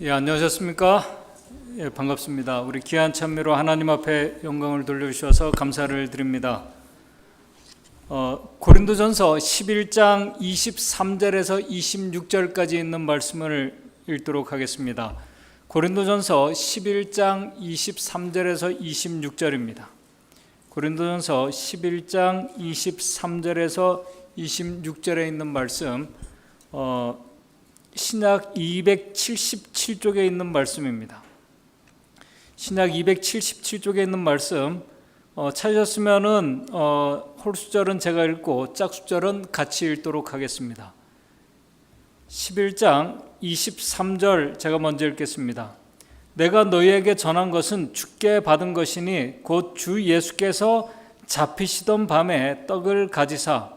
예, 안녕하셨습니까? 예, 반갑습니다. 우리 귀한 찬미로 하나님 앞에 영광을 돌려주셔서 감사를 드립니다. 고린도전서 11장 23절에서 26절까지 있는 말씀을 읽도록 하겠습니다. 고린도전서 11장 23절에서 26절입니다. 고린도전서 11장 23절에서 26절에 있는 말씀, 신약 277쪽에 있는 말씀입니다. 신약 277쪽에 있는 말씀 찾으셨으면은 홀수절은 제가 읽고 짝수절은 같이 읽도록 하겠습니다. 11장 23절 제가 먼저 읽겠습니다. 내가 너희에게 전한 것은 주께 받은 것이니 곧 주 예수께서 잡히시던 밤에 떡을 가지사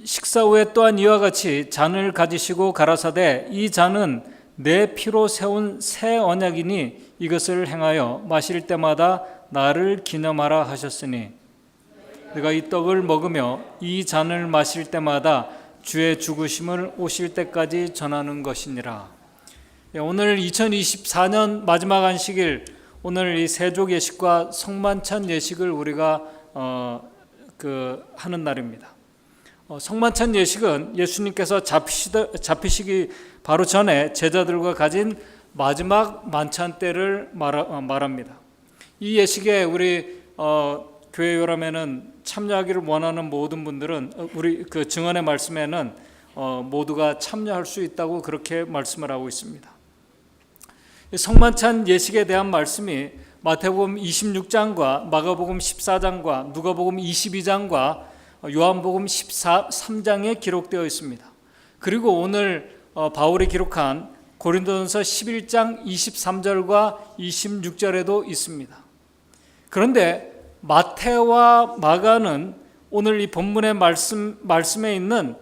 식사 후에 또한 이와 같이 잔을 가지시고 가라사대 이 잔은 내 피로 세운 새 언약이니 이것을 행하여 마실 때마다 나를 기념하라 하셨으니 내가 이 떡을 먹으며 이 잔을 마실 때마다 주의 죽으심을 오실 때까지 전하는 것이니라. 오늘 2024년 마지막 안식일, 오늘 이 세족 예식과 성만찬 예식을 우리가 하는 날입니다. 성만찬 예식은 예수님께서 잡히시기 바로 전에 제자들과 가진 마지막 만찬 때를 말합니다. 이 예식에 우리 교회 요람에는 참여하기를 원하는 모든 분들은 우리 그 증언의 말씀에는 모두가 참여할 수 있다고 그렇게 말씀을 하고 있습니다. 성만찬 예식에 대한 말씀이 마태복음 26장과 마가복음 14장과 누가복음 22장과 요한복음 13장에 기록되어 있습니다. 그리고 오늘 바울이 기록한 고린도전서 11장 23절과 26절에도 있습니다. 그런데 마태와 마가는 오늘 이 본문의 말씀에 있는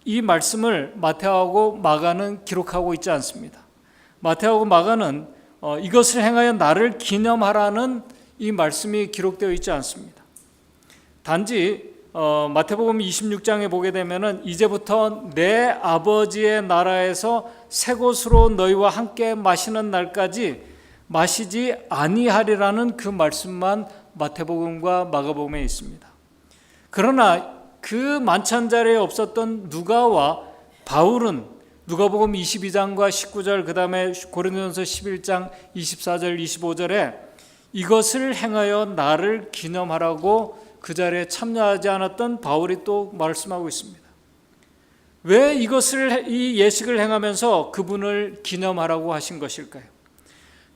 이 말씀을 마태하고 마가는 기록하고 있지 않습니다. 마태하고 마가는 이것을 행하여 나를 기념하라는 이 말씀이 기록되어 있지 않습니다. 단지 마태복음 26장에 보게 되면은 이제부터 내 아버지의 나라에서 새 곳으로 너희와 함께 마시는 날까지 마시지 아니하리라는 그 말씀만 마태복음과 마가복음에 있습니다. 그러나 그 만찬 자리에 없었던 누가와 바울은 누가복음 22장과 19절 그다음에 고린도전서 11장 24절 25절에 이것을 행하여 나를 기념하라고 그 자리에 참여하지 않았던 바울이 또 말씀하고 있습니다. 왜 이 예식을 행하면서 그분을 기념하라고 하신 것일까요?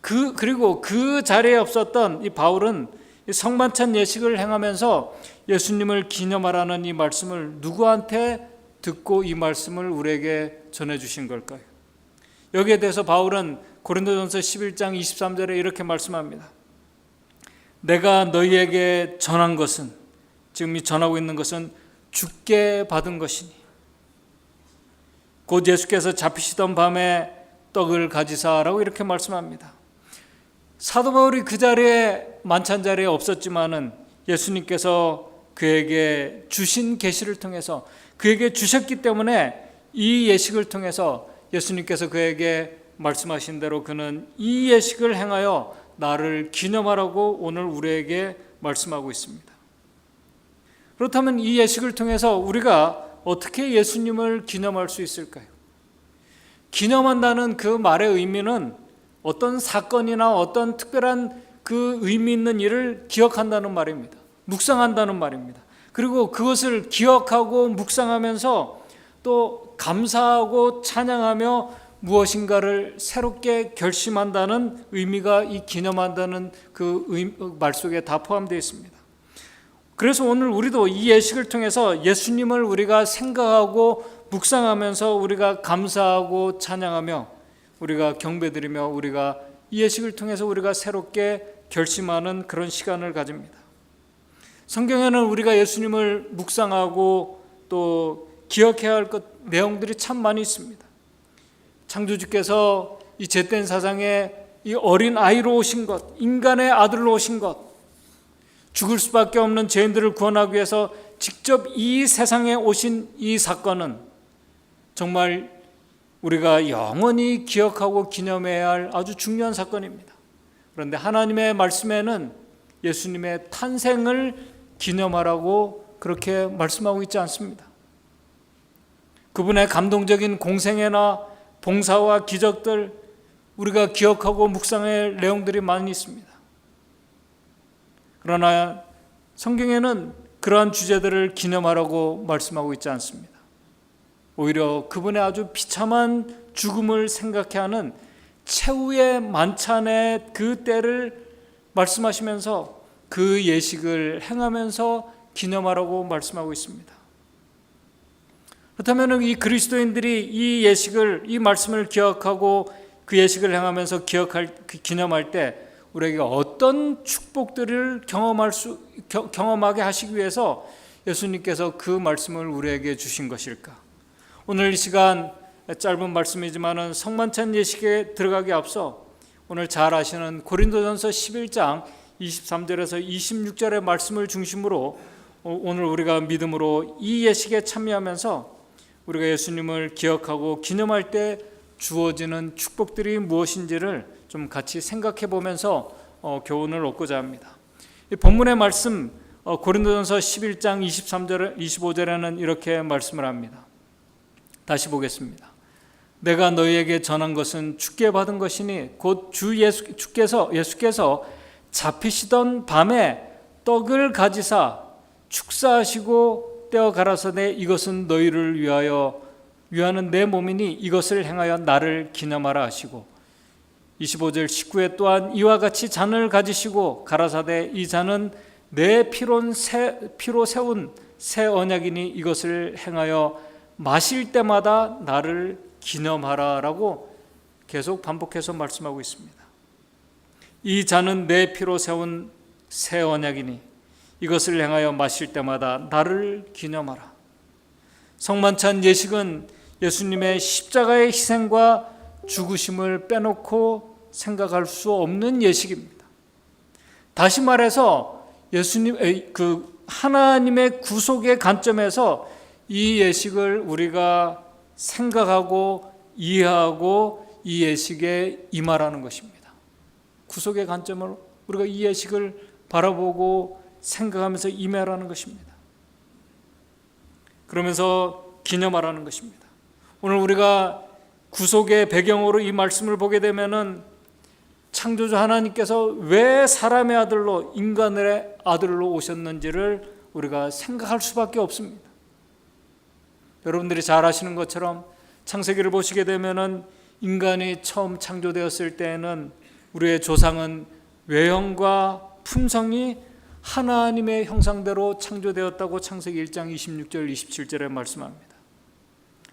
그리고 그 자리에 없었던 이 바울은 성만찬 예식을 행하면서 예수님을 기념하라는 이 말씀을 누구한테 듣고 이 말씀을 우리에게 전해주신 걸까요? 여기에 대해서 바울은 고린도전서 11장 23절에 이렇게 말씀합니다. 내가 너희에게 전한 것은, 지금 이 전하고 있는 것은 주께 받은 것이니 곧 예수께서 잡히시던 밤에 떡을 가지사라고 이렇게 말씀합니다. 사도 바울이 그 자리에 만찬 자리에 없었지만은 예수님께서 그에게 주신 계시를 통해서 그에게 주셨기 때문에 이 예식을 통해서 예수님께서 그에게 말씀하신 대로 그는 이 예식을 행하여 나를 기념하라고 오늘 우리에게 말씀하고 있습니다. 그렇다면 이 예식을 통해서 우리가 어떻게 예수님을 기념할 수 있을까요? 기념한다는 그 말의 의미는 어떤 사건이나 어떤 특별한 그 의미 있는 일을 기억한다는 말입니다. 묵상한다는 말입니다. 그리고 그것을 기억하고 묵상하면서 또 감사하고 찬양하며 무엇인가를 새롭게 결심한다는 의미가 이 기념한다는 그 말 속에 다 포함되어 있습니다. 그래서 오늘 우리도 이 예식을 통해서 예수님을 우리가 생각하고 묵상하면서 우리가 감사하고 찬양하며 우리가 경배드리며 우리가 이 예식을 통해서 우리가 새롭게 결심하는 그런 시간을 가집니다. 성경에는 우리가 예수님을 묵상하고 또 기억해야 할 내용들이 참 많이 있습니다. 창조주께서 이 잿된 사상에 이 어린 아이로 오신 것, 인간의 아들로 오신 것, 죽을 수밖에 없는 죄인들을 구원하기 위해서 직접 이 세상에 오신 이 사건은 정말 우리가 영원히 기억하고 기념해야 할 아주 중요한 사건입니다. 그런데 하나님의 말씀에는 예수님의 탄생을 기념하라고 그렇게 말씀하고 있지 않습니다. 그분의 감동적인 공생애나 봉사와 기적들, 우리가 기억하고 묵상할 내용들이 많이 있습니다. 그러나 성경에는 그러한 주제들을 기념하라고 말씀하고 있지 않습니다. 오히려 그분의 아주 비참한 죽음을 생각해 하는 최후의 만찬의 그 때를 말씀하시면서 그 예식을 행하면서 기념하라고 말씀하고 있습니다. 그렇다면 이 그리스도인들이 이 예식을, 이 말씀을 기억하고 그 예식을 행하면서 기념할 때 우리에게 어떤 축복들을 경험하게 하시기 위해서 예수님께서 그 말씀을 우리에게 주신 것일까? 오늘 이 시간 짧은 말씀이지만 성만찬 예식에 들어가기 앞서 오늘 잘 아시는 고린도전서 11장 23절에서 26절의 말씀을 중심으로 오늘 우리가 믿음으로 이 예식에 참여하면서 우리가 예수님을 기억하고 기념할 때 주어지는 축복들이 무엇인지를 좀 같이 생각해 보면서 교훈을 얻고자 합니다. 이 본문의 말씀 고린도전서 11장 23절 25절에는 이렇게 말씀을 합니다. 다시 보겠습니다. 내가 너희에게 전한 것은 주께 받은 것이니 곧 예수께서 잡히시던 밤에 떡을 가지사 축사하시고 떼어 가라사대 이것은 너희를 위하는 내 몸이니 이것을 행하여 나를 기념하라 하시고 25절 19에 또한 이와 같이 잔을 가지시고 가라사대 이 잔은 내 피로 세운 새 언약이니 이것을 행하여 마실 때마다 나를 기념하라 라고 계속 반복해서 말씀하고 있습니다. 이 잔은 내 피로 세운 새 언약이니 이것을 행하여 마실 때마다 나를 기념하라. 성만찬 예식은 예수님의 십자가의 희생과 죽으심을 빼놓고 생각할 수 없는 예식입니다. 다시 말해서 하나님의 구속의 관점에서 이 예식을 우리가 생각하고 이해하고 이 예식에 임하라는 것입니다. 구속의 관점으로 우리가 이 예식을 바라보고 생각하면서 임하라는 것입니다. 그러면서 기념하라는 것입니다. 오늘 우리가 구속의 배경으로 이 말씀을 보게 되면은 창조주 하나님께서 왜 사람의 아들로 인간의 아들로 오셨는지를 우리가 생각할 수밖에 없습니다. 여러분들이 잘 아시는 것처럼 창세기를 보시게 되면은 인간이 처음 창조되었을 때에는 우리의 조상은 외형과 품성이 하나님의 형상대로 창조되었다고 창세기 1장 26절 27절에 말씀합니다.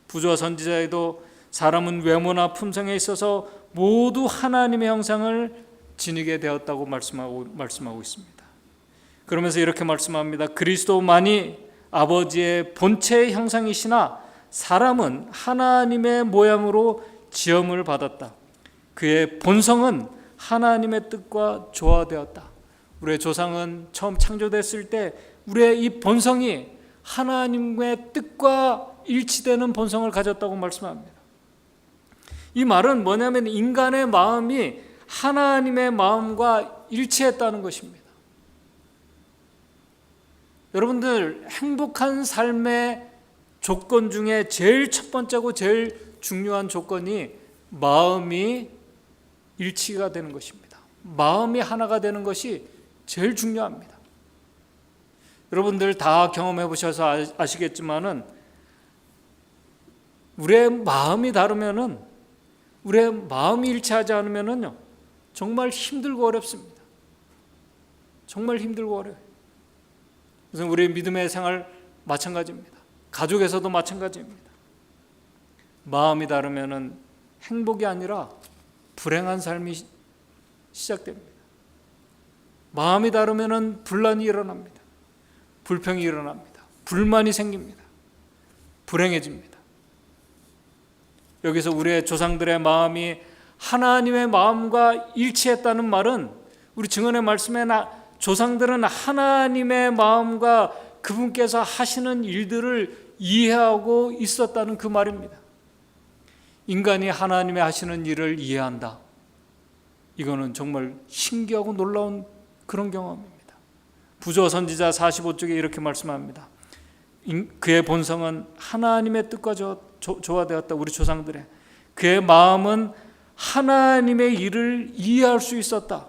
부조와 선지자에도 사람은 외모나 품성에 있어서 모두 하나님의 형상을 지니게 되었다고 말씀하고 있습니다. 그러면서 이렇게 말씀합니다. 그리스도만이 아버지의 본체의 형상이시나 사람은 하나님의 모양으로 지음을 받았다. 그의 본성은 하나님의 뜻과 조화되었다. 우리의 조상은 처음 창조됐을 때 우리의 이 본성이 하나님의 뜻과 일치되는 본성을 가졌다고 말씀합니다. 이 말은 뭐냐면 인간의 마음이 하나님의 마음과 일치했다는 것입니다. 여러분들 행복한 삶의 조건 중에 제일 첫 번째고 제일 중요한 조건이 마음이 일치가 되는 것입니다. 마음이 하나가 되는 것이 제일 중요합니다. 여러분들 다 경험해 보셔서 아시겠지만은 우리의 마음이 다르면은 우리의 마음이 일치하지 않으면은요 정말 힘들고 어렵습니다. 정말 힘들고 어려워요. 그래서 우리의 믿음의 생활 마찬가지입니다. 가족에서도 마찬가지입니다. 마음이 다르면은 행복이 아니라 불행한 삶이 시작됩니다. 마음이 다르면은 분란이 일어납니다. 불평이 일어납니다. 불만이 생깁니다. 불행해집니다. 여기서 우리의 조상들의 마음이 하나님의 마음과 일치했다는 말은 우리 증언의 말씀에 조상들은 하나님의 마음과 그분께서 하시는 일들을 이해하고 있었다는 그 말입니다. 인간이 하나님의 하시는 일을 이해한다. 이거는 정말 신기하고 놀라운 그런 경험입니다. 부조 선지자 45쪽에 이렇게 말씀합니다. 그의 본성은 하나님의 뜻과 조화되었다. 우리 조상들의 그의 마음은 하나님의 일을 이해할 수 있었다.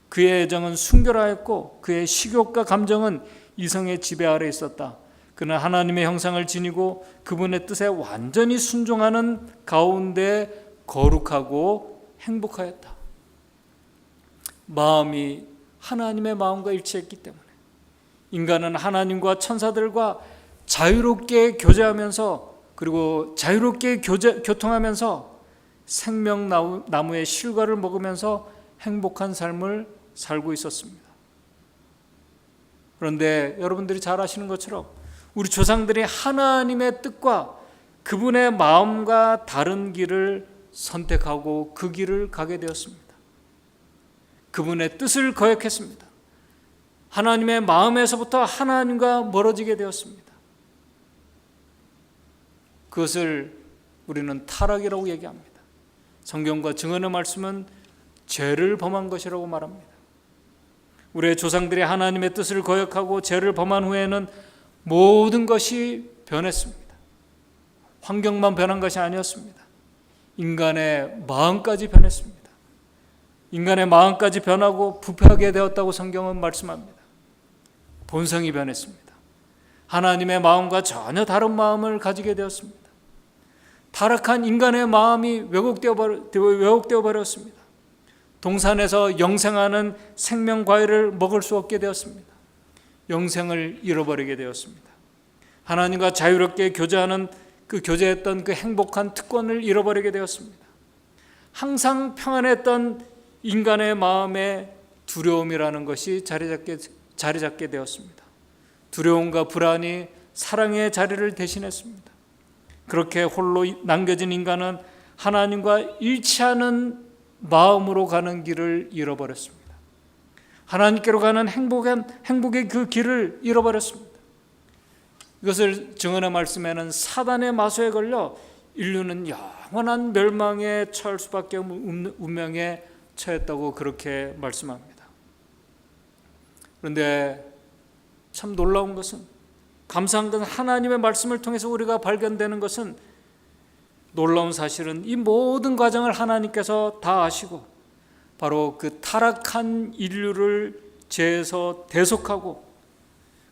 그의 애정은 순결하였고 그의 식욕과 감정은 이성의 지배 아래 있었다. 그는 하나님의 형상을 지니고 그분의 뜻에 완전히 순종하는 가운데 거룩하고 행복하였다. 마음이 하나님의 마음과 일치했기 때문에 인간은 하나님과 천사들과 자유롭게 교제하면서 그리고 자유롭게 교통하면서 생명나무의 실과를 먹으면서 행복한 삶을 살고 있었습니다. 그런데 여러분들이 잘 아시는 것처럼 우리 조상들이 하나님의 뜻과 그분의 마음과 다른 길을 선택하고 그 길을 가게 되었습니다. 그분의 뜻을 거역했습니다. 하나님의 마음에서부터 하나님과 멀어지게 되었습니다. 그것을 우리는 타락이라고 얘기합니다. 성경과 증언의 말씀은 죄를 범한 것이라고 말합니다. 우리의 조상들이 하나님의 뜻을 거역하고 죄를 범한 후에는 모든 것이 변했습니다. 환경만 변한 것이 아니었습니다. 인간의 마음까지 변했습니다. 인간의 마음까지 변하고 부패하게 되었다고 성경은 말씀합니다. 본성이 변했습니다. 하나님의 마음과 전혀 다른 마음을 가지게 되었습니다. 타락한 인간의 마음이 왜곡되어 버렸습니다. 동산에서 영생하는 생명 과일을 먹을 수 없게 되었습니다. 영생을 잃어버리게 되었습니다. 하나님과 자유롭게 교제했던 그 행복한 특권을 잃어버리게 되었습니다. 항상 평안했던 인간의 마음에 두려움이라는 것이 자리 잡게 되었습니다. 두려움과 불안이 사랑의 자리를 대신했습니다. 그렇게 홀로 남겨진 인간은 하나님과 일치하는 마음으로 가는 길을 잃어버렸습니다. 하나님께로 가는 행복의 그 길을 잃어버렸습니다. 이것을 증언의 말씀에는 사단의 마소에 걸려 인류는 영원한 멸망에 처할 수밖에 없는 운명에 처했다고 그렇게 말씀합니다. 그런데 참 놀라운 것은, 감사한 것은 하나님의 말씀을 통해서 우리가 발견되는 것은, 놀라운 사실은 이 모든 과정을 하나님께서 다 아시고 바로 그 타락한 인류를 죄에서 대속하고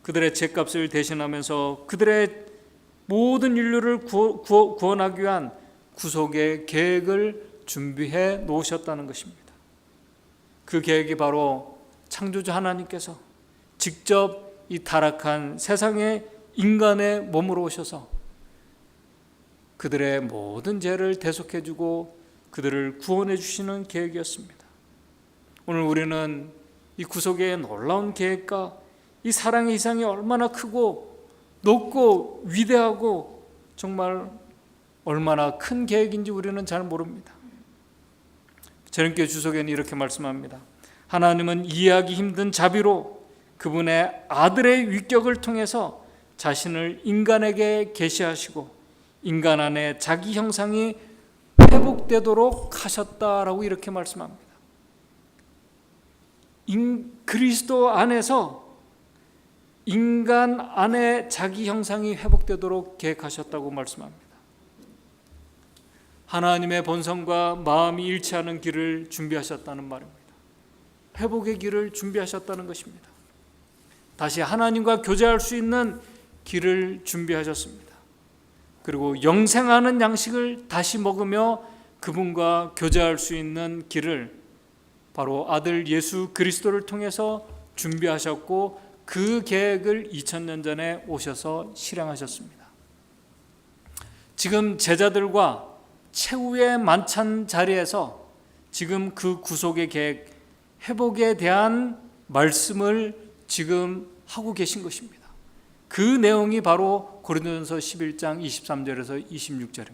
그들의 죄값을 대신하면서 그들의 모든 인류를 구원하기 위한 구속의 계획을 준비해 놓으셨다는 것입니다. 그 계획이 바로 창조주 하나님께서 직접 이 타락한 세상의 인간의 몸으로 오셔서 그들의 모든 죄를 대속해주고 그들을 구원해 주시는 계획이었습니다. 오늘 우리는 이 구속의 놀라운 계획과 이 사랑의 이상이 얼마나 크고 높고 위대하고 정말 얼마나 큰 계획인지 우리는 잘 모릅니다. 재림교회 주석에는 이렇게 말씀합니다. 하나님은 이해하기 힘든 자비로 그분의 아들의 위격을 통해서 자신을 인간에게 계시하시고 인간 안에 자기 형상이 회복되도록 하셨다라고 이렇게 말씀합니다. 그리스도 안에서 인간 안에 자기 형상이 회복되도록 계획하셨다고 말씀합니다. 하나님의 본성과 마음이 일치하는 길을 준비하셨다는 말입니다. 회복의 길을 준비하셨다는 것입니다. 다시 하나님과 교제할 수 있는 길을 준비하셨습니다. 그리고 영생하는 양식을 다시 먹으며 그분과 교제할 수 있는 길을 바로 아들 예수 그리스도를 통해서 준비하셨고 그 계획을 2000년 전에 오셔서 실행하셨습니다. 지금 제자들과 최후의 만찬 자리에서 지금 그 구속의 계획, 회복에 대한 말씀을 지금 하고 계신 것입니다. 그 내용이 바로 고린도전서 11장 23절에서 26절입니다.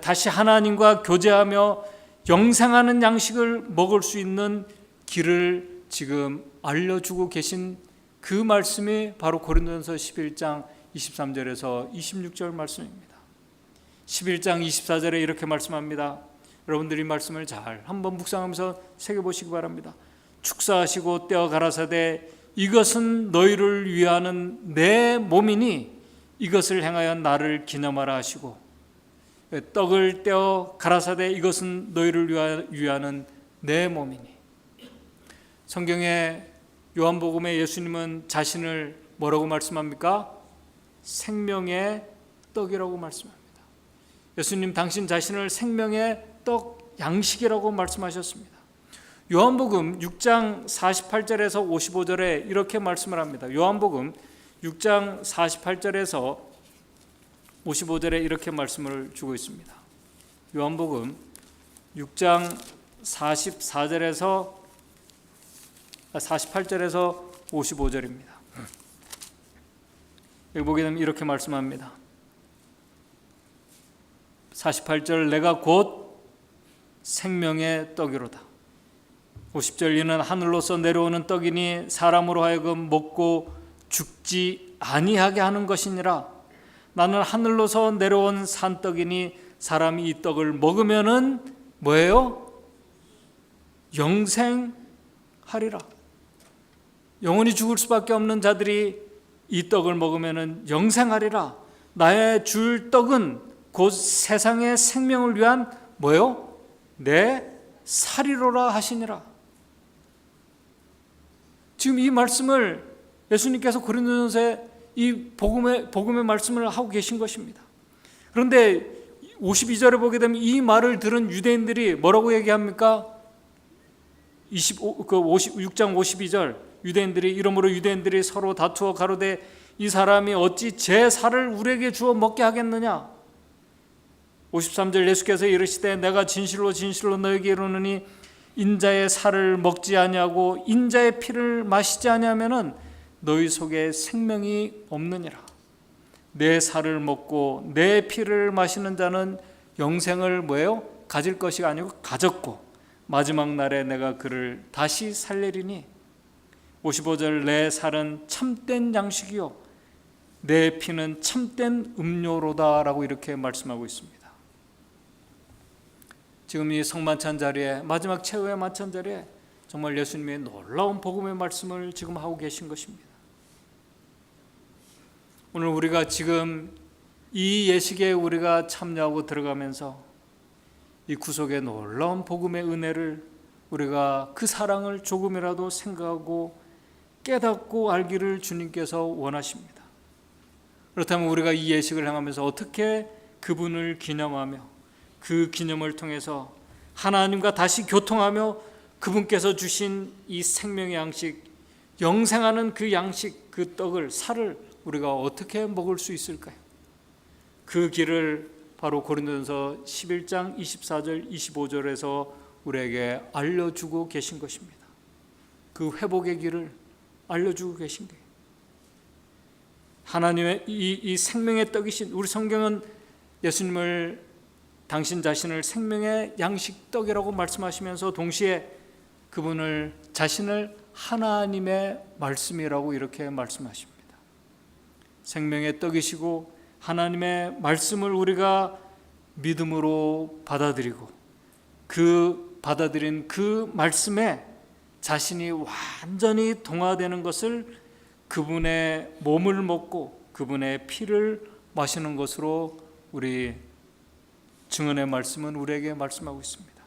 다시 하나님과 교제하며 영생하는 양식을 먹을 수 있는 길을 지금 알려주고 계신 그 말씀이 바로 고린도전서 11장 23절에서 26절 말씀입니다. 11장 24절에 이렇게 말씀합니다. 여러분들이 이 말씀을 잘 한번 묵상하면서 새겨보시기 바랍니다. 축사하시고 떼어 가라사대 이것은 너희를 위하는 내 몸이니 이것을 행하여 나를 기념하라 하시고, 떡을 떼어 가라사대 이것은 너희를 위하는 내 몸이니. 성경의 요한복음에 예수님은 자신을 뭐라고 말씀합니까? 생명의 떡이라고 말씀합니다. 예수님 당신 자신을 생명의 떡, 양식이라고 말씀하셨습니다. 요한복음 6장 48절에서 55절에 이렇게 말씀을 합니다. 요한복음 6장 48절에서 55절에 이렇게 말씀을 주고 있습니다. 요한복음 6장 48절에서 55절입니다. 여기 보게 되면 이렇게 말씀합니다. 48절 내가 곧 생명의 떡이로다. 50절 이는 하늘로서 내려오는 떡이니 사람으로 하여금 먹고 죽지 아니하게 하는 것이니라. 나는 하늘로서 내려온 산떡이니 사람이 이 떡을 먹으면은 뭐예요? 영생하리라. 영원히 죽을 수밖에 없는 자들이 이 떡을 먹으면은 영생하리라. 나의 줄 떡은 곧 세상의 생명을 위한 뭐예요? 내 살이로라 하시니라. 지금 이 말씀을 예수님께서 고린도전서에 이 복음의 말씀을 하고 계신 것입니다. 그런데 52절에 보게 되면 이 말을 들은 유대인들이 뭐라고 얘기합니까? 6장 52절 유대인들이 이러므로 유대인들이 서로 다투어 가로되 이 사람이 어찌 제 살을 우리에게 주어 먹게 하겠느냐. 53절 예수께서 이르시되 내가 진실로 진실로 너에게 이르노니 인자의 살을 먹지 아니하고 인자의 피를 마시지 아니하면은 너희 속에 생명이 없느니라. 내 살을 먹고 내 피를 마시는 자는 영생을 뭐예요? 가질 것이 아니고 가졌고 마지막 날에 내가 그를 다시 살리리니. 55절 내 살은 참된 양식이요 내 피는 참된 음료로다 라고 이렇게 말씀하고 있습니다. 지금 이 성만찬 자리에 마지막 최후의 만찬 자리에 정말 예수님의 놀라운 복음의 말씀을 지금 하고 계신 것입니다. 오늘 우리가 지금 이 예식에 우리가 참여하고 들어가면서 이 구속의 놀라운 복음의 은혜를 우리가 그 사랑을 조금이라도 생각하고 깨닫고 알기를 주님께서 원하십니다. 그렇다면 우리가 이 예식을 행하면서 어떻게 그분을 기념하며 그 기념을 통해서 하나님과 다시 교통하며 그분께서 주신 이 생명의 양식, 영생하는 그 양식, 그 떡을, 살을 우리가 어떻게 먹을 수 있을까요? 그 길을 바로 고린도전서 11장 24절 25절에서 우리에게 알려주고 계신 것입니다. 그 회복의 길을 알려주고 계신 거예요. 하나님의 이 생명의 떡이신, 우리 성경은 예수님을 당신 자신을 생명의 양식 떡이라고 말씀하시면서 동시에 그분을 자신을 하나님의 말씀이라고 이렇게 말씀하십니다. 생명의 떡이시고 하나님의 말씀을 우리가 믿음으로 받아들이고 그 받아들인 그 말씀에 자신이 완전히 동화되는 것을 그분의 몸을 먹고 그분의 피를 마시는 것으로 우리 증언의 말씀은 우리에게 말씀하고 있습니다.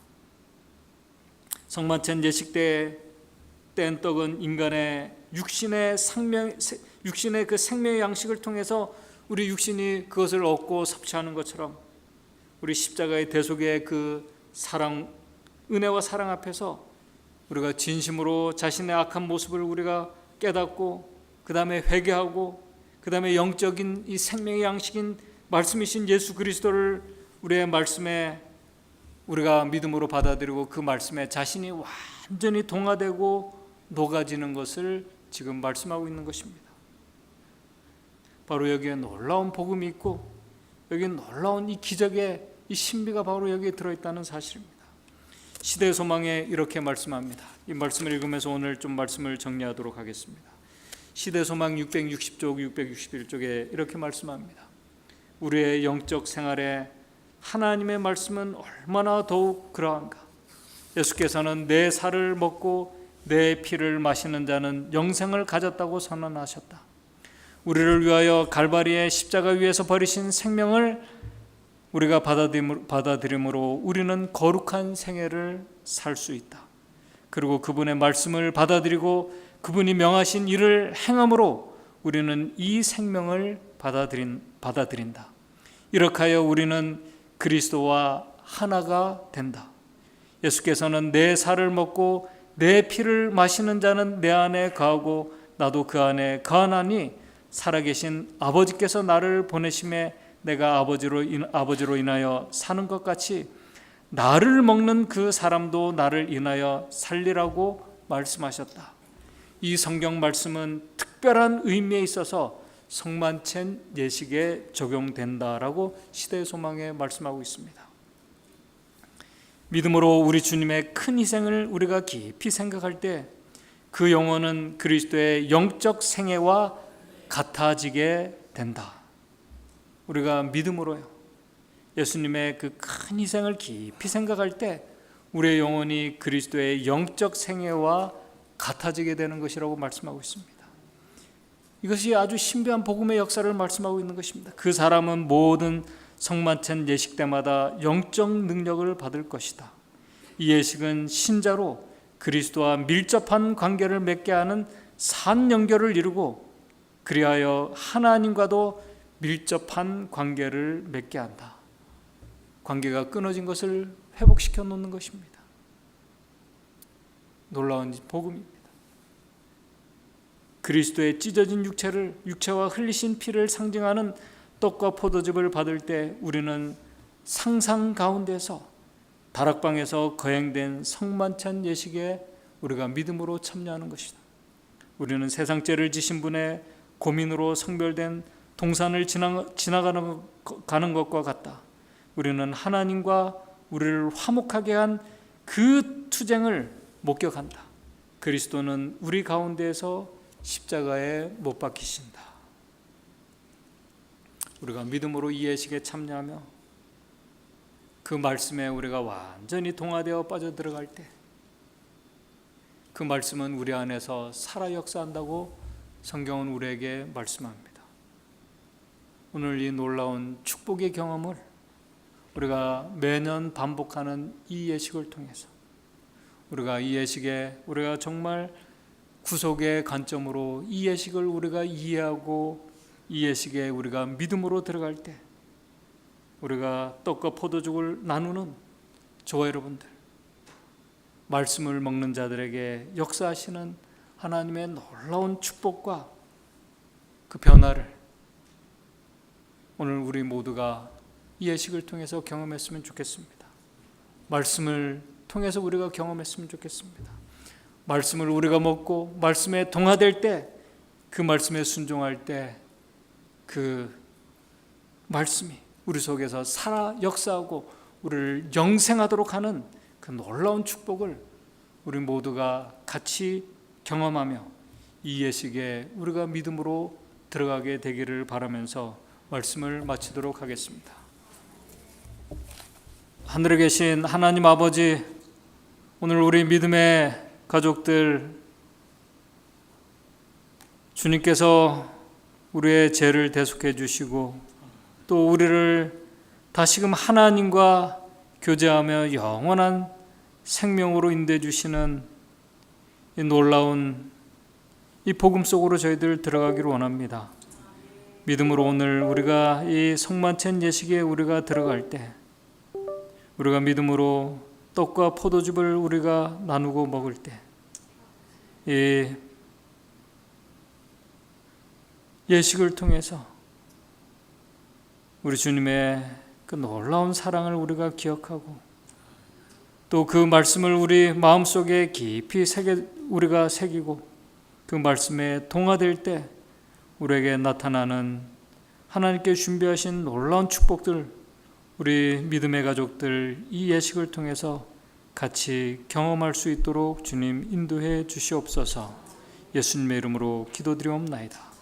성만찬 예식 때 뗀 떡은 인간의 육신의 그 생명의 양식을 통해서 우리 육신이 그것을 얻고 섭취하는 것처럼 우리 십자가의 대속의 그 사랑, 은혜와 사랑 앞에서 우리가 진심으로 자신의 악한 모습을 우리가 깨닫고 그 다음에 회개하고 그 다음에 영적인 이 생명의 양식인 말씀이신 예수 그리스도를 우리의 말씀에 우리가 믿음으로 받아들이고 그 말씀에 자신이 완전히 동화되고 녹아지는 것을 지금 말씀하고 있는 것입니다. 바로 여기에 놀라운 복음이 있고 여기에 놀라운 이 기적의 이 신비가 바로 여기에 들어있다는 사실입니다. 시대 소망에 이렇게 말씀합니다. 이 말씀을 읽으면서 오늘 좀 말씀을 정리하도록 하겠습니다. 시대 소망 660쪽 661쪽에 이렇게 말씀합니다. 우리의 영적 생활에 하나님의 말씀은 얼마나 더욱 그러한가. 예수께서는 내 살을 먹고 내 피를 마시는 자는 영생을 가졌다고 선언하셨다. 우리를 위하여 갈바리의 십자가 위에서 버리신 생명을 우리가 받아들임으로 우리는 거룩한 생애를 살 수 있다. 그리고 그분의 말씀을 받아들이고 그분이 명하신 일을 행함으로 우리는 이 생명을 받아들인다. 이렇게 하여 우리는 그리스도와 하나가 된다. 예수께서는 내 살을 먹고 내 피를 마시는 자는 내 안에 거하고 나도 그 안에 거하나니 살아계신 아버지께서 나를 보내심에 내가 아버지로 인하여 사는 것 같이 나를 먹는 그 사람도 나를 인하여 살리라고 말씀하셨다. 이 성경 말씀은 특별한 의미에 있어서 성만찬 예식에 적용된다라고 시대 소망에 말씀하고 있습니다. 믿음으로 우리 주님의 큰 희생을 우리가 깊이 생각할 때 그 영혼은 그리스도의 영적 생애와 같아지게 된다. 우리가 믿음으로요, 예수님의 그 큰 희생을 깊이 생각할 때 우리의 영혼이 그리스도의 영적 생애와 같아지게 되는 것이라고 말씀하고 있습니다. 이것이 아주 신비한 복음의 역사를 말씀하고 있는 것입니다. 그 사람은 모든 성만찬 예식 때마다 영적 능력을 받을 것이다. 이 예식은 신자로 그리스도와 밀접한 관계를 맺게 하는 산 연결을 이루고 그리하여 하나님과도 밀접한 관계를 맺게 한다. 관계가 끊어진 것을 회복시켜 놓는 것입니다. 놀라운 복음입니다. 그리스도의 찢어진 육체와 흘리신 피를 상징하는 떡과 포도즙을 받을 때 우리는 상상 가운데서 다락방에서 거행된 성만찬 예식에 우리가 믿음으로 참여하는 것이다. 우리는 세상 죄를 지신 분의 고민으로 성별된 동산을 지나가는 것과 같다. 우리는 하나님과 우리를 화목하게 한 그 투쟁을 목격한다. 그리스도는 우리 가운데에서 십자가에 못 박히신다. 우리가 믿음으로 이 예식에 참여하며 그 말씀에 우리가 완전히 동화되어 빠져들어갈 때 그 말씀은 우리 안에서 살아 역사한다고 성경은 우리에게 말씀합니다. 오늘 이 놀라운 축복의 경험을 우리가 매년 반복하는 이 예식을 통해서 우리가 이 예식에 우리가 정말 구속의 관점으로 이 예식을 우리가 이해하고 이 예식에 우리가 믿음으로 들어갈 때 우리가 떡과 포도죽을 나누는 저와 여러분들, 말씀을 먹는 자들에게 역사하시는 하나님의 놀라운 축복과 그 변화를 오늘 우리 모두가 이 예식을 통해서 경험했으면 좋겠습니다. 말씀을 통해서 우리가 경험했으면 좋겠습니다. 말씀을 우리가 먹고 말씀에 동화될 때, 그 말씀에 순종할 때 그 말씀이 우리 속에서 살아 역사하고 우리를 영생하도록 하는 그 놀라운 축복을 우리 모두가 같이 경험하며 이 예식에 우리가 믿음으로 들어가게 되기를 바라면서 말씀을 마치도록 하겠습니다. 하늘에 계신 하나님 아버지, 오늘 우리 믿음의 가족들, 주님께서 우리의 죄를 대속해 주시고 또 우리를 다시금 하나님과 교제하며 영원한 생명으로 인도해 주시는 이 놀라운 이 복음 속으로 저희들 들어가기를 원합니다. 믿음으로 오늘 우리가 이 성만찬 예식에 우리가 들어갈 때 우리가 믿음으로 떡과 포도즙을 우리가 나누고 먹을 때 이 예식을 통해서 우리 주님의 그 놀라운 사랑을 우리가 기억하고 또 그 말씀을 우리 마음속에 깊이 우리가 새기고 그 말씀에 동화될 때 우리에게 나타나는 하나님께 준비하신 놀라운 축복들, 우리 믿음의 가족들 이 예식을 통해서 같이 경험할 수 있도록 주님 인도해 주시옵소서. 예수님의 이름으로 기도드리옵나이다.